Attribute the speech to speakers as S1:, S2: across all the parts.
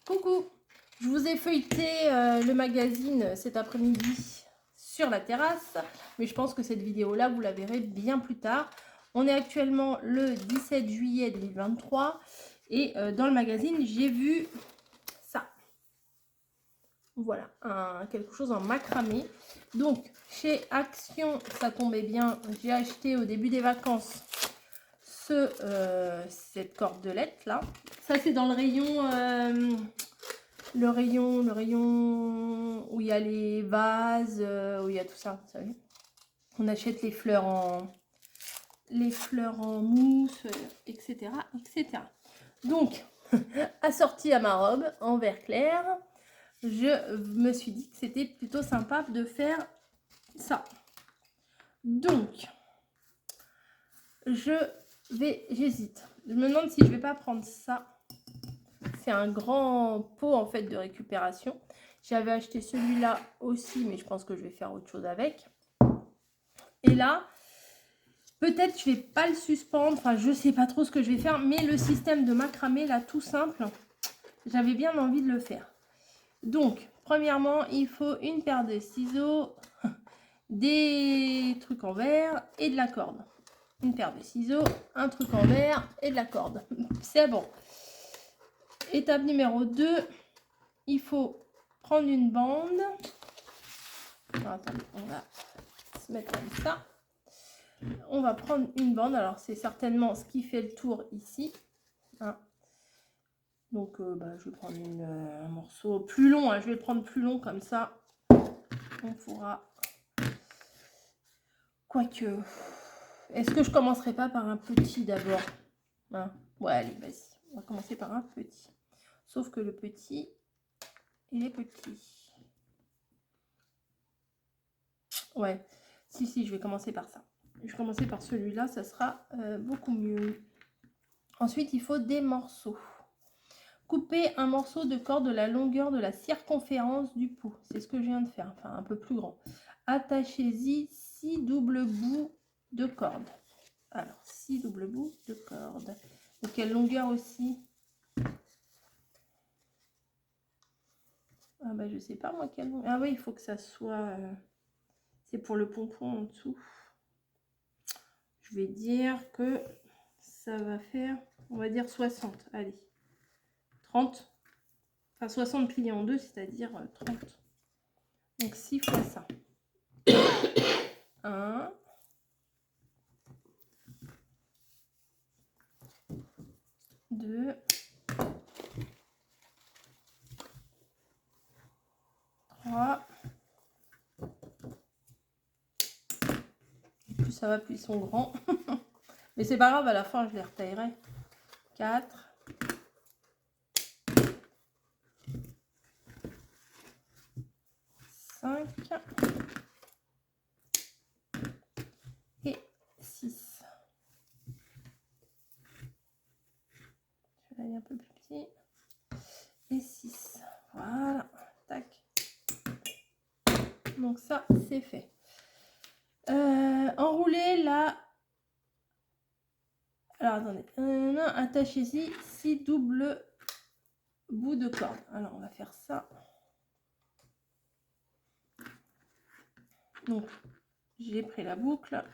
S1: Coucou, je vous ai feuilleté le magazine cet après-midi sur la terrasse, mais je pense que cette vidéo-là, vous la verrez bien plus tard. On est actuellement le 17 juillet 2023 et dans le magazine, j'ai vu ça. Voilà, quelque chose en macramé. Donc, chez Action, ça tombait bien, j'ai acheté au début des vacances cette cordelette là. Ça, c'est dans le rayon... Le rayon où il y a les vases, où il y a tout ça, vous savez. On achète les fleurs en mousse, etc., etc. Donc, assortie à ma robe en vert clair, je me suis dit que c'était plutôt sympa de faire ça. Donc, j'hésite. Je me demande si je vais pas prendre ça. C'est un grand pot en fait de récupération. J'avais acheté celui-là aussi, mais je pense que je vais faire autre chose avec. Et là, peut-être je vais pas le suspendre. Enfin, je sais pas trop ce que je vais faire, mais le système de macramé là, tout simple, j'avais bien envie de le faire. Donc, premièrement, il faut une paire de ciseaux, des trucs en verre et de la corde. Une paire de ciseaux, un truc en verre et de la corde. C'est bon. Étape numéro 2, il faut prendre une bande. Alors, attendez, on va se mettre comme ça. On va prendre une bande. Alors, c'est certainement ce qui fait le tour ici. Hein. Donc, je vais prendre un morceau plus long. Hein. Je vais le prendre plus long comme ça. On pourra... Quoique... Est-ce que je commencerai pas par un petit d'abord, hein? Ouais, allez, vas-y. On va commencer par un petit. Sauf que le petit, il est petit. Ouais. Si, je vais commencer par ça. Je vais commencer par celui-là, ça sera beaucoup mieux. Ensuite, il faut des morceaux. Coupez un morceau de corde de la longueur de la circonférence du pouls. C'est ce que je viens de faire, enfin un peu plus grand. Attachez-y 6 doubles bouts de corde. Alors, 6 doubles bouts de corde. De quelle longueur aussi? Ah bah je sais pas moi quelle longueur. Ah oui, il faut que ça soit... c'est pour le pompon en dessous. Je vais dire que ça va faire, on va dire 60. Allez, 30. Enfin 60 pliés en deux, c'est-à-dire 30. Donc 6 fois ça. 1. 2. 3. Et plus ça va, plus ils sont grands. Mais c'est pas grave, à la fin je les retaillerai. 4. 5. Et 6. Je vais aller un peu plus petit. Et 6. Voilà. Tac. Donc ça, c'est fait. Enroulez la... Alors, attendez. Attachez-y 6 doubles bouts de corde. Alors, on va faire ça. Donc, j'ai pris la boucle.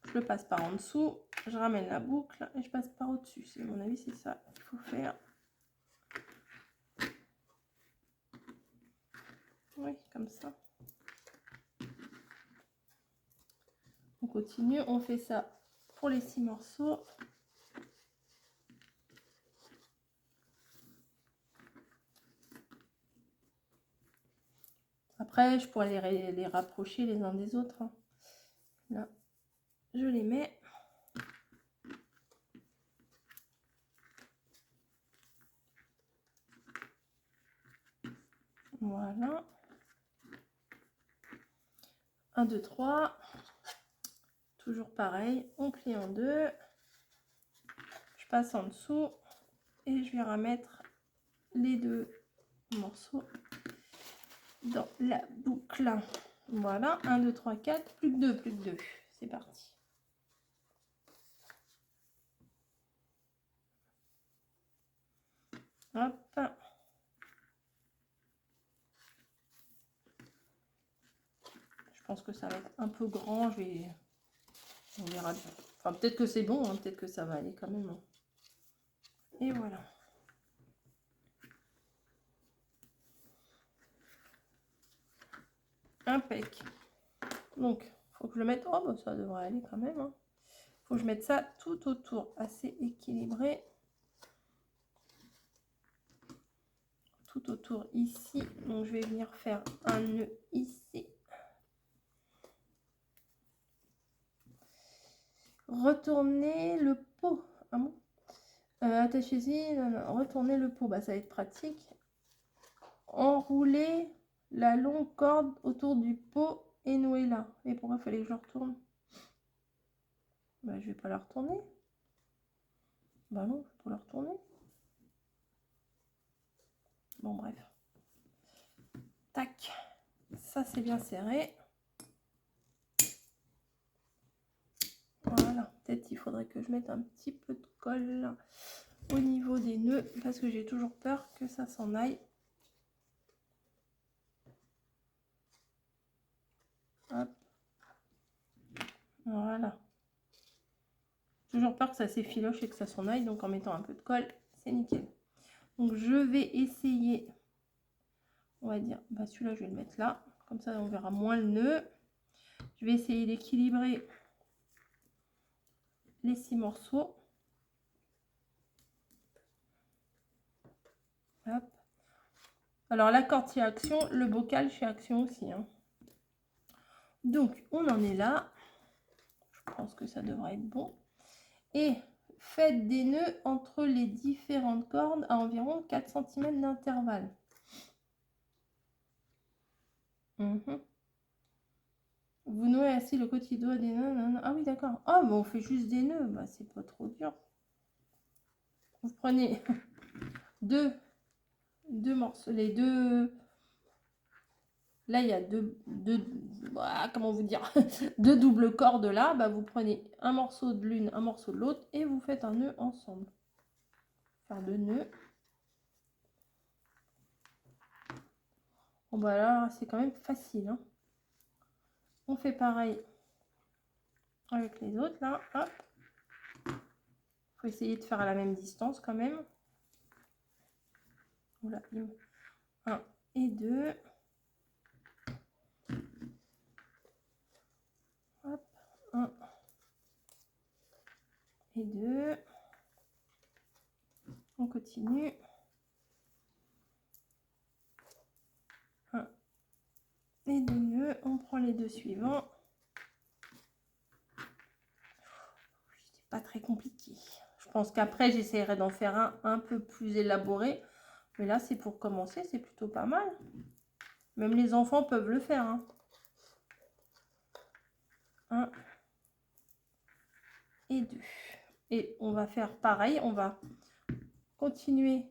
S1: Je le passe par en dessous. Je ramène la boucle et je passe par au-dessus. À mon avis, c'est ça qu'il faut faire. Oui, comme ça. On continue. On fait ça pour les 6 morceaux. Après, je pourrais les rapprocher les uns des autres. Là, je les mets. Voilà. 1, 2, 3. Toujours pareil. On plie en deux. Je passe en dessous. Et je vais remettre les 2 morceaux dans la boucle. Voilà. 1, 2, 3, 4. Plus que 2, plus que 2. C'est parti. Hop. pense que ça va être un peu grand. On verra bien. Enfin, peut-être que c'est bon, hein, peut-être que ça va aller quand même. Hein. Et voilà. Impec. Donc, faut que je le mette. Oh, bah, ça devrait aller quand même. Hein. Faut que je mette ça tout autour, assez équilibré. Tout autour ici. Donc, je vais venir faire un nœud ici. Retourner le pot. Ah bon, attachez-y. Retourner le pot. Bah, ça va être pratique. Enrouler la longue corde autour du pot et nouer là. Et pourquoi il fallait que je retourne? Bah, je vais pas la retourner. Bah non, je peux la retourner. Bon, bref. Tac. Ça, c'est bien serré. Voilà. Peut-être il faudrait que je mette un petit peu de colle au niveau des nœuds parce que j'ai toujours peur que ça s'en aille. Hop. Voilà. Toujours peur que ça s'effiloche et que ça s'en aille. Donc, en mettant un peu de colle, c'est nickel. Donc, je vais essayer... On va dire, bah celui-là, je vais le mettre là. Comme ça, on verra moins le nœud. Je vais essayer d'équilibrer les 6 morceaux. Hop. Alors, la corde chez Action, le bocal chez Action aussi. Hein. Donc, on en est là. Je pense que ça devrait être bon. Et faites des nœuds entre les différentes cordes à environ 4 cm d'intervalle. Vous nouez ainsi le côté doigt des nœuds. Ah oui, d'accord. Ah, mais on fait juste des nœuds. Bah, c'est pas trop dur. Vous prenez deux morceaux. Les deux... Là, il y a comment vous dire, deux doubles cordes là. Bah, vous prenez un morceau de l'une, un morceau de l'autre et vous faites un nœud ensemble. Faire deux nœuds. Bon, bah là, c'est quand même facile. Hein. On fait pareil avec les autres là. Hop. Faut essayer de faire à la même distance quand même. Voilà, 1 et 2. Hop, 1 et 2. On continue. 1 et 2 nœuds. On prend les deux suivants. C'est pas très compliqué. Je pense qu'après, j'essaierai d'en faire un peu plus élaboré. Mais là, c'est pour commencer. C'est plutôt pas mal. Même les enfants peuvent le faire. Hein. 1 et 2. Et on va faire pareil. On va continuer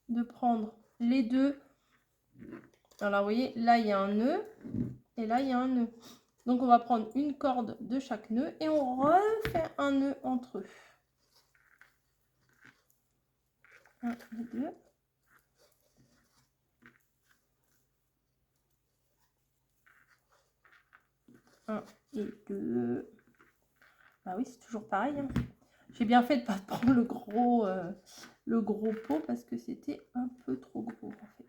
S1: de prendre les deux. Alors, vous voyez, là, il y a un nœud. Et là, il y a un nœud. Donc, on va prendre une corde de chaque nœud. Et on refait un nœud entre eux. 1 et 2. 1 et 2. Bah oui, c'est toujours pareil. Hein. J'ai bien fait de ne pas prendre le gros pot parce que c'était un peu trop gros en fait.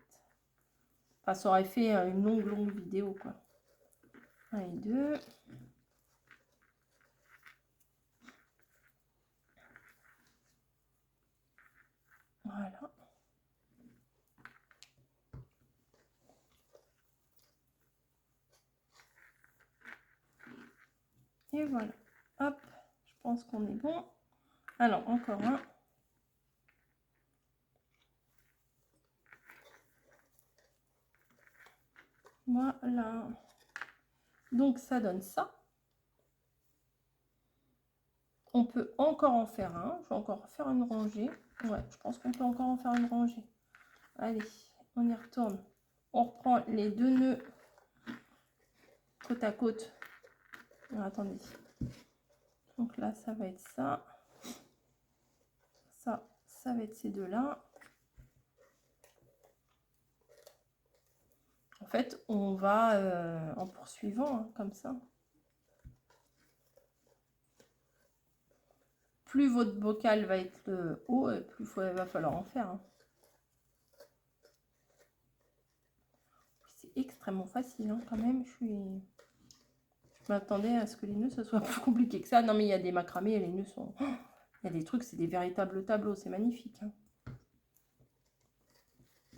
S1: Enfin, ça aurait fait une longue vidéo quoi. 1 et 2. Voilà. Et voilà. Hop, je pense qu'on est bon. Alors, encore un. Voilà. Donc, ça donne ça. On peut encore en faire un. Je vais encore faire une rangée. Ouais, je pense qu'on peut encore en faire une rangée. Allez, on y retourne. On reprend les deux nœuds côte à côte. Alors, attendez. Donc là, ça va être ça. Ça va être ces deux-là. fait, on va en poursuivant, hein, comme ça. Plus votre bocal va être haut, plus il va falloir en faire. Hein. C'est extrêmement facile, hein, quand même. Je m'attendais à ce que les nœuds, ça soit plus compliqué que ça. Non, mais il y a des macramés, les nœuds sont... Oh, il y a des trucs, c'est des véritables tableaux. C'est magnifique. Hein.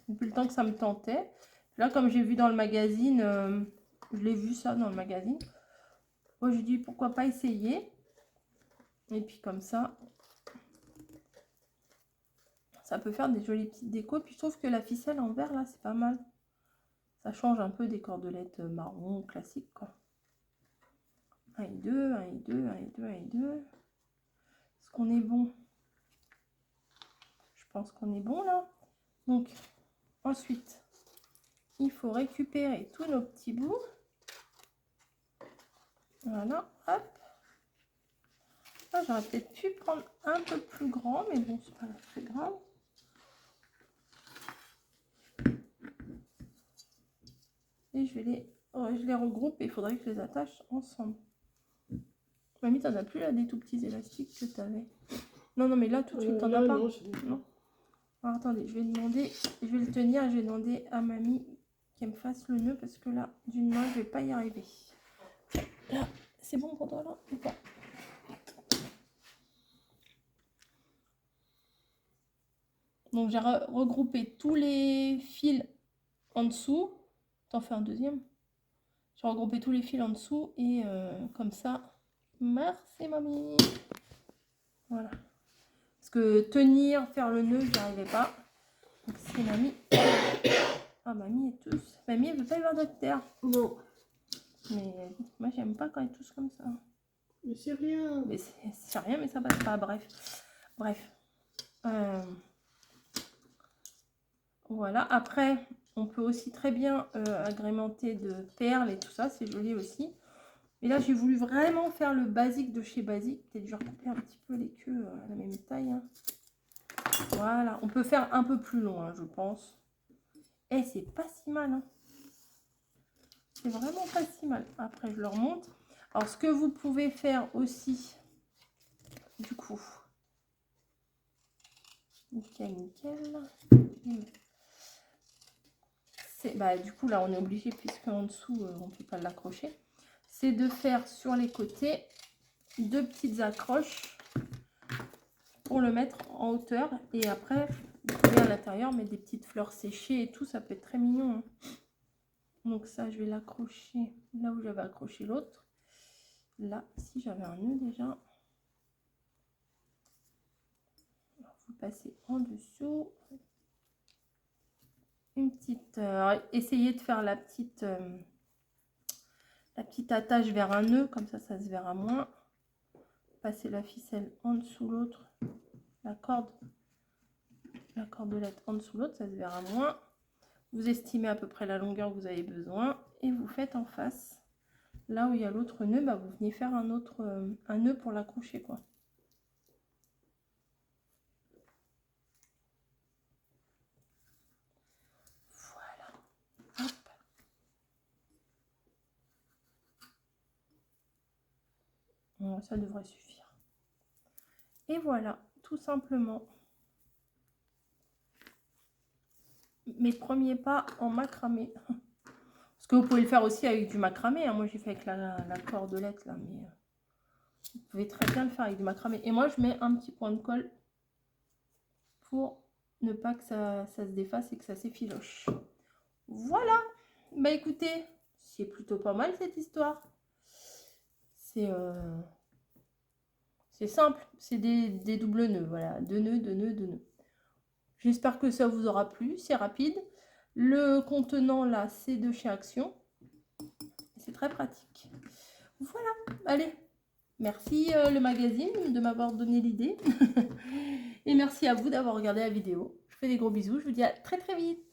S1: Depuis le temps que ça me tentait. Là, comme j'ai vu dans le magazine, je l'ai vu ça dans le magazine. Moi, je dis pourquoi pas essayer. Et puis comme ça peut faire des jolies petites décos. Puis je trouve que la ficelle en verre, là, c'est pas mal. Ça change un peu des cordelettes marron classiques, quoi. 1 et 2, 1 et 2, 1 et 2, 1 et 2. Est-ce qu'on est bon? Je pense qu'on est bon, là. Donc, ensuite, il faut récupérer tous nos petits bouts. Voilà, hop. Ah, j'aurais peut-être pu prendre un peu plus grand, mais bon, c'est pas très grave. Et je les regroupe et il faudrait que je les attache ensemble. Mamie, t'en as plus là des tout petits élastiques que tu avais? Non, non, mais là tout de suite, t'en as pas? Non. Alors, attendez, je vais demander, je vais le tenir et je vais demander à mamie qu'elle me fasse le nœud parce que là, d'une main, je vais pas y arriver. Là, c'est bon pour toi là ou pas? Donc, j'ai regroupé tous les fils en dessous. T'en fais un deuxième? J'ai regroupé tous les fils en dessous et comme ça. Merci mamie. Voilà. Parce que tenir, faire le nœud, j'y arrivais pas. Donc c'est mamie. Ah mamie est tous. Mamie elle veut pas y voir docteur.
S2: Non.
S1: Mais moi j'aime pas quand elle touche comme ça.
S2: Mais c'est rien.
S1: Mais c'est rien mais ça passe pas. Bref. Voilà. Après on peut aussi très bien agrémenter de perles et tout ça. C'est joli aussi. Et là, j'ai voulu vraiment faire le basique de chez Basique. Peut-être que je vais recouper un petit peu les queues à la même taille. Hein. Voilà. On peut faire un peu plus long, hein, je pense. Et c'est pas si mal. Hein. C'est vraiment pas si mal. Après, je leur montre. Alors, ce que vous pouvez faire aussi, du coup. Nickel. Bah, du coup, là, on est obligé, puisqu'en dessous, on ne peut pas l'accrocher. C'est de faire sur les côtés 2 petites accroches pour le mettre en hauteur et après vous pouvez à l'intérieur mettre des petites fleurs séchées et tout, ça peut être très mignon. Hein. Donc ça je vais l'accrocher là où j'avais accroché l'autre. Là si j'avais un nœud déjà. Alors, vous passez en dessous. Une petite essayez de faire la petite attache vers un nœud, comme ça se verra moins. Passez la ficelle en dessous l'autre, la cordelette en dessous l'autre, ça se verra moins. Vous estimez à peu près la longueur que vous avez besoin et vous faites en face. Là où il y a l'autre nœud, bah, vous venez faire un nœud pour l'accrocher, quoi. Voilà. Hop. Bon, ça devrait suffire. Et voilà, tout simplement. Mes premiers pas en macramé. Parce que vous pouvez le faire aussi avec du macramé. Hein. Moi, j'ai fait avec la cordelette, là. Mais vous pouvez très bien le faire avec du macramé. Et moi, je mets un petit point de colle pour ne pas que ça se défasse et que ça s'effiloche. Voilà. Bah, écoutez, c'est plutôt pas mal, cette histoire. C'est simple. C'est des doubles nœuds. Voilà. 2 nœuds, 2 nœuds, 2 nœuds. J'espère que ça vous aura plu. C'est rapide. Le contenant là, c'est de chez Action. C'est très pratique. Voilà, allez. Merci le magazine de m'avoir donné l'idée. Et merci à vous d'avoir regardé la vidéo. Je vous fais des gros bisous. Je vous dis à très très vite.